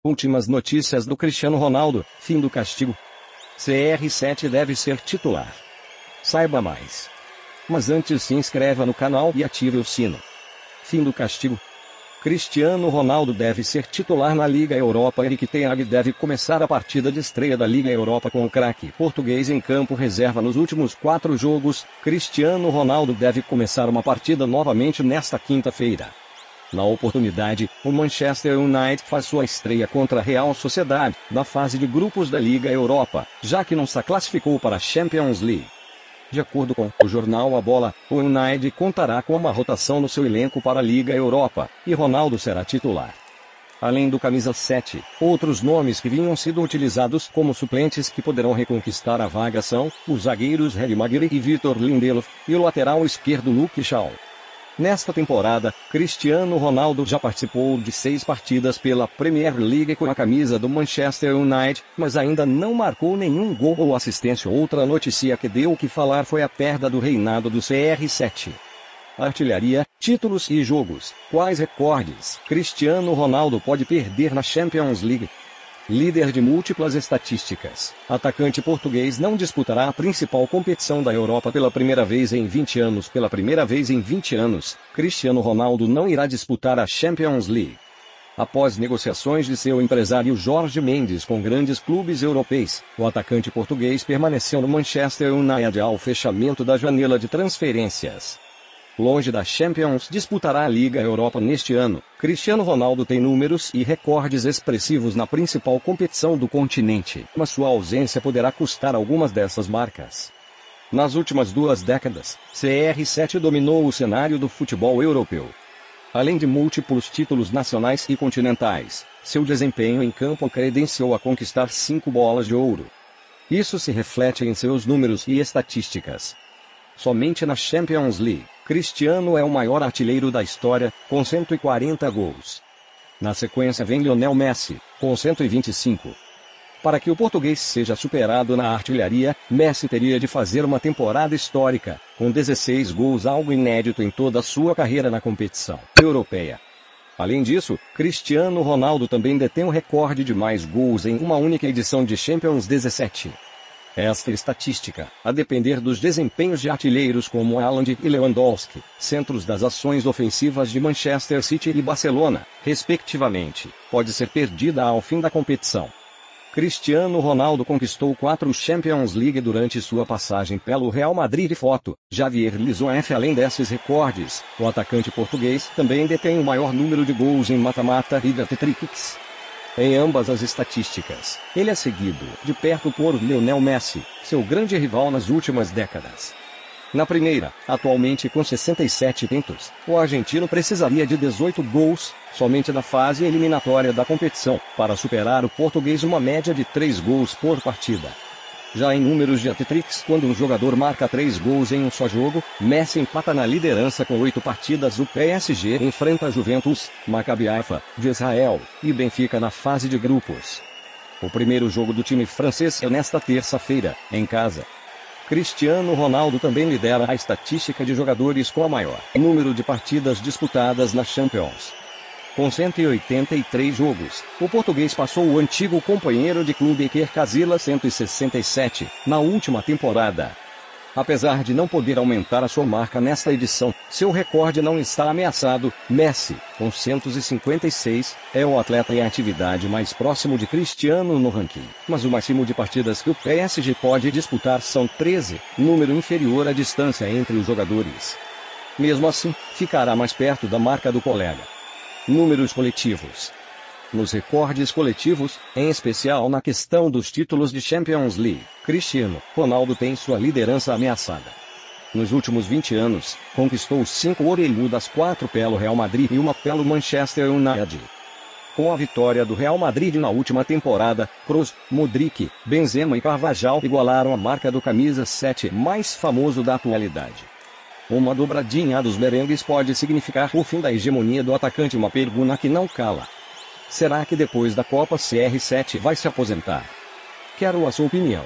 Últimas notícias do Cristiano Ronaldo, fim do castigo. CR7 deve ser titular. Saiba mais. Mas antes se inscreva no canal e ative o sino. Fim do castigo. Cristiano Ronaldo deve ser titular na Liga Europa. Erik ten Hag deve começar a partida de estreia da Liga Europa com o craque português em campo reserva nos últimos 4 jogos. Cristiano Ronaldo deve começar uma partida novamente nesta quinta-feira. Na oportunidade, o Manchester United faz sua estreia contra a Real Sociedade, na fase de grupos da Liga Europa, já que não se classificou para a Champions League. De acordo com o jornal A Bola, o United contará com uma rotação no seu elenco para a Liga Europa, e Ronaldo será titular. Além do camisa 7, outros nomes que vinham sido utilizados como suplentes que poderão reconquistar a vaga são os zagueiros Harry Maguire e Victor Lindelof, e o lateral esquerdo Luke Shaw. Nesta temporada, Cristiano Ronaldo já participou de 6 partidas pela Premier League com a camisa do Manchester United, mas ainda não marcou nenhum gol ou assistência. Outra notícia que deu o que falar foi a perda do reinado do CR7. Artilharia, títulos e jogos. Quais recordes Cristiano Ronaldo pode perder na Champions League? Líder de múltiplas estatísticas, atacante português não disputará a principal competição da Europa pela primeira vez em 20 anos. Pela primeira vez em 20 anos, Cristiano Ronaldo não irá disputar a Champions League. Após negociações de seu empresário Jorge Mendes com grandes clubes europeus, o atacante português permaneceu no Manchester United ao fechamento da janela de transferências. Longe da Champions, disputará a Liga Europa neste ano. Cristiano Ronaldo tem números e recordes expressivos na principal competição do continente, mas sua ausência poderá custar algumas dessas marcas. Nas últimas 2 décadas, CR7 dominou o cenário do futebol europeu. Além de múltiplos títulos nacionais e continentais, seu desempenho em campo credenciou a conquistar 5 bolas de ouro. Isso se reflete em seus números e estatísticas. Somente na Champions League, Cristiano é o maior artilheiro da história, com 140 gols. Na sequência vem Lionel Messi, com 125. Para que o português seja superado na artilharia, Messi teria de fazer uma temporada histórica, com 16 gols, algo inédito em toda a sua carreira na competição europeia. Além disso, Cristiano Ronaldo também detém o recorde de mais gols em uma única edição de Champions 17. Esta estatística, a depender dos desempenhos de artilheiros como Haaland e Lewandowski, centros das ações ofensivas de Manchester City e Barcelona, respectivamente, pode ser perdida ao fim da competição. Cristiano Ronaldo conquistou 4 Champions League durante sua passagem pelo Real Madrid. Foto, Javier Lisonef. Além desses recordes, o atacante português também detém o maior número de gols em mata-mata e hat-tricks. Em ambas as estatísticas, ele é seguido de perto por Lionel Messi, seu grande rival nas últimas décadas. Na primeira, atualmente com 67 tentos, o argentino precisaria de 18 gols, somente na fase eliminatória da competição, para superar o português, uma média de 3 gols por partida. Já em números de hat-tricks, quando um jogador marca 3 gols em um só jogo, Messi empata na liderança com 8 partidas. O PSG enfrenta Juventus, Maccabi Haifa, de Israel, e Benfica na fase de grupos. O primeiro jogo do time francês é nesta terça-feira, em casa. Cristiano Ronaldo também lidera a estatística de jogadores com a maior número de partidas disputadas na Champions. Com 183 jogos, o português passou o antigo companheiro de clube Iker Casillas, 167, na última temporada. Apesar de não poder aumentar a sua marca nesta edição, seu recorde não está ameaçado. Messi, com 156, é o atleta em atividade mais próximo de Cristiano no ranking, mas o máximo de partidas que o PSG pode disputar são 13, número inferior à distância entre os jogadores. Mesmo assim, ficará mais perto da marca do colega. Números coletivos. Nos recordes coletivos, em especial na questão dos títulos de Champions League, Cristiano Ronaldo tem sua liderança ameaçada. Nos últimos 20 anos, conquistou 5 orelhudas, 4 pelo Real Madrid e 1 pelo Manchester United. Com a vitória do Real Madrid na última temporada, Kroos, Modric, Benzema e Carvajal igualaram a marca do camisa 7 mais famoso da atualidade. Uma dobradinha dos merengues pode significar o fim da hegemonia do atacante. Uma pergunta que não cala. Será que depois da Copa CR7 vai se aposentar? Quero a sua opinião.